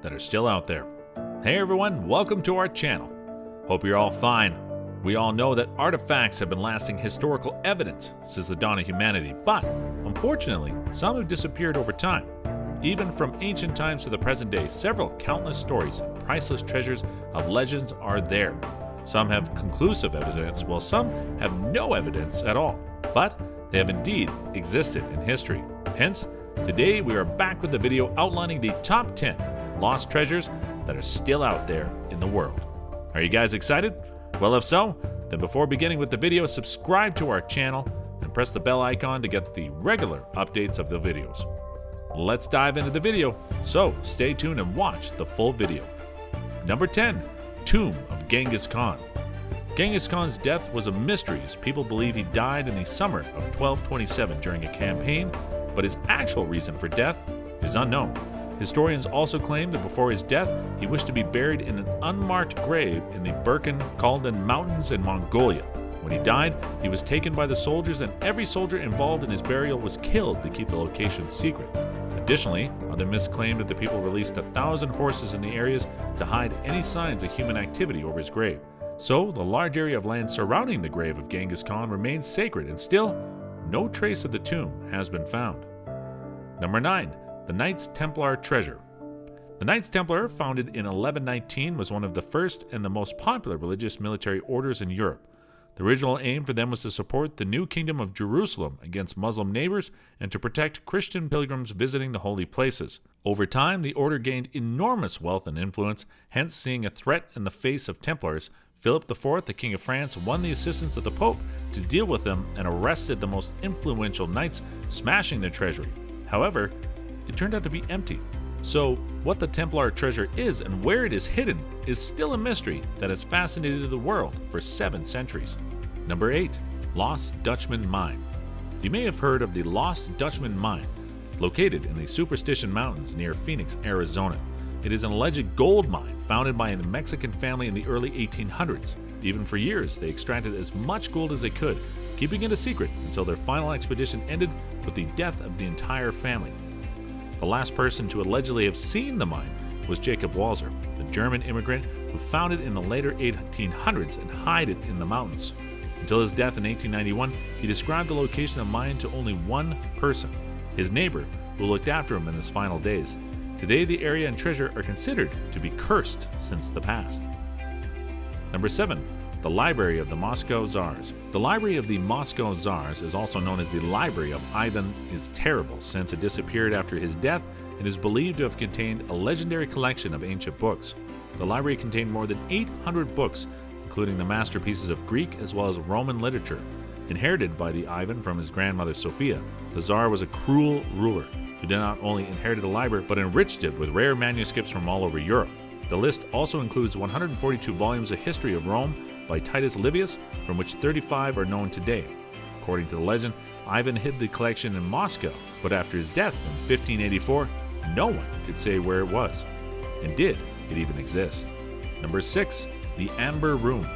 that are still out there. Hey everyone, welcome to our channel. Hope you're all fine. We all know that artifacts have been lasting historical evidence since the dawn of humanity, but unfortunately, some have disappeared over time. Even from ancient times to the present day, several countless stories and priceless treasures of legends are there. Some have conclusive evidence, while some have no evidence at all, but they have indeed existed in history. Hence, today we are back with a video outlining the top 10 lost treasures that are still out there in the world. Are you guys excited? Well, if so, then before beginning with the video, subscribe to our channel and press the bell icon to get the regular updates of the videos. Let's dive into the video, so stay tuned and watch the full video. Number 10. Tomb of Genghis Khan. Genghis Khan's death was a mystery, as people believe he died in the summer of 1227 during a campaign, but his actual reason for death is unknown. Historians also claim that before his death, he wished to be buried in an unmarked grave in the Burkhan-Khaldan Mountains in Mongolia. When he died, he was taken by the soldiers, and every soldier involved in his burial was killed to keep the location secret. Additionally, other myths claim that the people released 1,000 horses in the areas to hide any signs of human activity over his grave. So, the large area of land surrounding the grave of Genghis Khan remains sacred, and still, no trace of the tomb has been found. Number 9. The Knights Templar treasure. The Knights Templar, founded in 1119, was one of the first and the most popular religious military orders in Europe. The original aim for them was to support the new kingdom of Jerusalem against Muslim neighbors and to protect Christian pilgrims visiting the holy places. Over time, the order gained enormous wealth and influence, hence seeing a threat in the face of Templars. Philip IV, the King of France, won the assistance of the Pope to deal with them and arrested the most influential knights, smashing their treasury. However, it turned out to be empty. So, what the Templar treasure is and where it is hidden is still a mystery that has fascinated the world for 7 centuries. Number 8. Lost Dutchman Mine. You may have heard of the Lost Dutchman Mine, located in the Superstition Mountains near Phoenix, Arizona. It is an alleged gold mine founded by a Mexican family in the early 1800s. Even for years, they extracted as much gold as they could, keeping it a secret until their final expedition ended with the death of the entire family. The last person to allegedly have seen the mine was Jacob Walser, the German immigrant who found it in the later 1800s and hid it in the mountains. Until his death in 1891, he described the location of the mine to only one person, his neighbor, who looked after him in his final days. Today, the area and treasure are considered to be cursed since the past. Number 7. The Library of the Moscow Czars. The Library of the Moscow Czars is also known as the Library of Ivan is Terrible, since it disappeared after his death and is believed to have contained a legendary collection of ancient books. The library contained more than 800 books, including the masterpieces of Greek as well as Roman literature. Inherited by the Ivan from his grandmother Sophia, the Tsar was a cruel ruler who did not only inherit the library but enriched it with rare manuscripts from all over Europe. The list also includes 142 volumes of history of Rome by Titus Livius, from which 35 are known today. According to the legend, Ivan hid the collection in Moscow, but after his death in 1584, no one could say where it was. And did it even exist? Number 6. The Amber Room.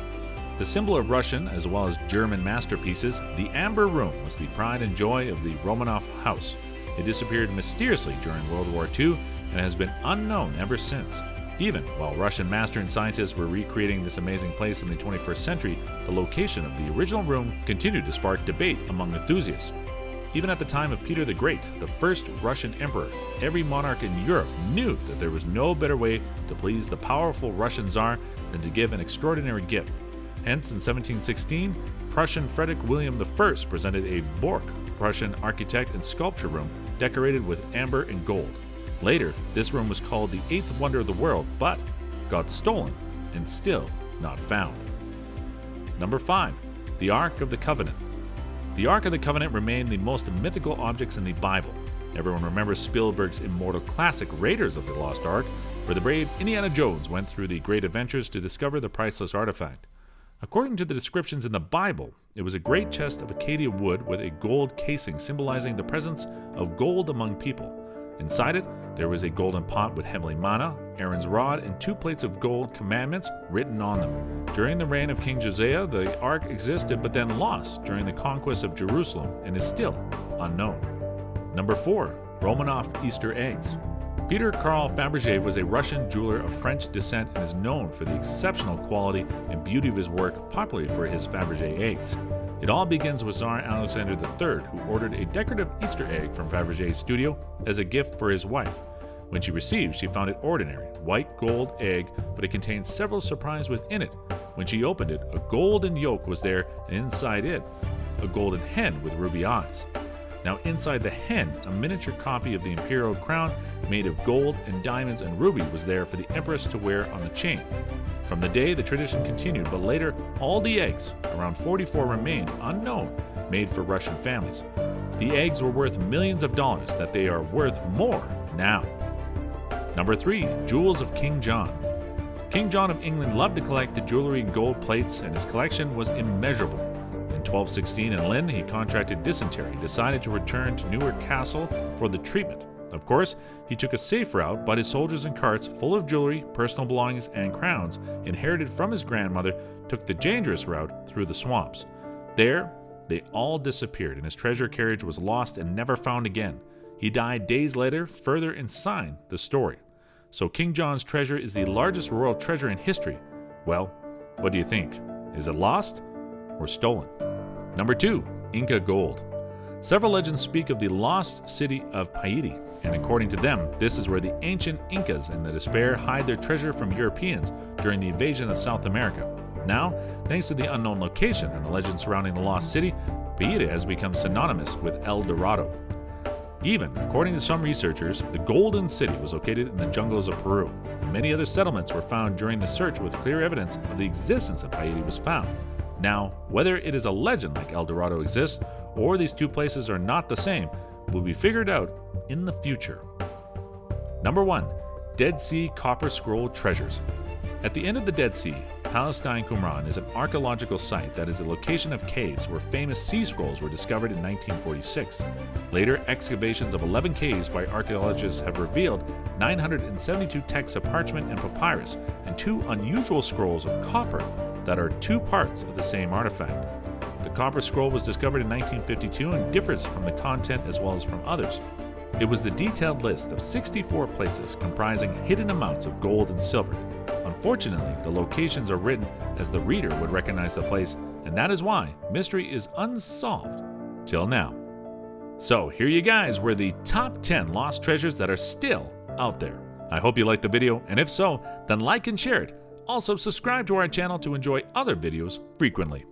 The symbol of Russian as well as German masterpieces, the Amber Room was the pride and joy of the Romanov house. It disappeared mysteriously during World War II and has been unknown ever since. Even while Russian master and scientists were recreating this amazing place in the 21st century, the location of the original room continued to spark debate among enthusiasts. Even at the time of Peter the Great, the first Russian emperor, every monarch in Europe knew that there was no better way to please the powerful Russian Tsar than to give an extraordinary gift. Hence, in 1716, Prussian Frederick William I presented a Borch, Prussian architect and sculpture room decorated with amber and gold. Later, this room was called the 8th wonder of the world, but got stolen and still not found. Number 5. The Ark of the Covenant. The Ark of the Covenant remained the most mythical objects in the Bible. Everyone remembers Spielberg's immortal classic Raiders of the Lost Ark, where the brave Indiana Jones went through the great adventures to discover the priceless artifact. According to the descriptions in the Bible, it was a great chest of acacia wood with a gold casing symbolizing the presence of gold among people. Inside it, there was a golden pot with heavenly manna, Aaron's rod, and 2 plates of gold commandments written on them. During the reign of King Josiah, the ark existed but then lost during the conquest of Jerusalem and is still unknown. Number 4. Romanov Easter eggs. Peter Carl Fabergé was a Russian jeweler of French descent and is known for the exceptional quality and beauty of his work, popularly for his Fabergé eggs. It all begins with Tsar Alexander III, who ordered a decorative Easter egg from Fabergé's studio as a gift for his wife. When she received, she found it ordinary, white gold egg, but it contained several surprises within it. When she opened it, a golden yolk was there, and inside it, a golden hen with ruby eyes. Now inside the hen, a miniature copy of the imperial crown made of gold and diamonds and ruby was there for the empress to wear on the chain. From the day, the tradition continued, but later all the eggs, around 44, remained unknown, made for Russian families. The eggs were worth millions of dollars, that they are worth more now. Number 3. Jewels of King John. King John of England loved to collect the jewelry and gold plates, and his collection was immeasurable. In 1216 in Lynn, he contracted dysentery, decided to return to Newark Castle for the treatment. Of course, he took a safe route, but his soldiers and carts full of jewelry, personal belongings, and crowns, inherited from his grandmother, took the dangerous route through the swamps. There, they all disappeared, and his treasure carriage was lost and never found again. He died days later, further inside the story. So King John's treasure is the largest royal treasure in history. Well, what do you think? Is it lost or stolen? Number 2. Inca Gold. Several legends speak of the lost city of Paiti, and according to them, this is where the ancient Incas in the despair hide their treasure from Europeans during the invasion of South America. Now, thanks to the unknown location and the legend surrounding the lost city, Paiti has become synonymous with El Dorado. Even, according to some researchers, the Golden City was located in the jungles of Peru, and many other settlements were found during the search with clear evidence of the existence of Paiti was found. Now, whether it is a legend like El Dorado exists, or these two places are not the same, will be figured out in the future. Number 1. Dead Sea Copper Scroll Treasures. At the end of the Dead Sea, Palestine Qumran is an archaeological site that is a location of caves where famous sea scrolls were discovered in 1946. Later, excavations of 11 caves by archaeologists have revealed 972 texts of parchment and papyrus and 2 unusual scrolls of copper that are 2 parts of the same artifact. The copper scroll was discovered in 1952 and differs from the content as well as from others. It was the detailed list of 64 places comprising hidden amounts of gold and silver. Unfortunately, the locations are written as the reader would recognize the place, and that is why mystery is unsolved till now. So here you guys were the top 10 lost treasures that are still out there. I hope you liked the video, and if so, then like and share it. Also subscribe to our channel to enjoy other videos frequently.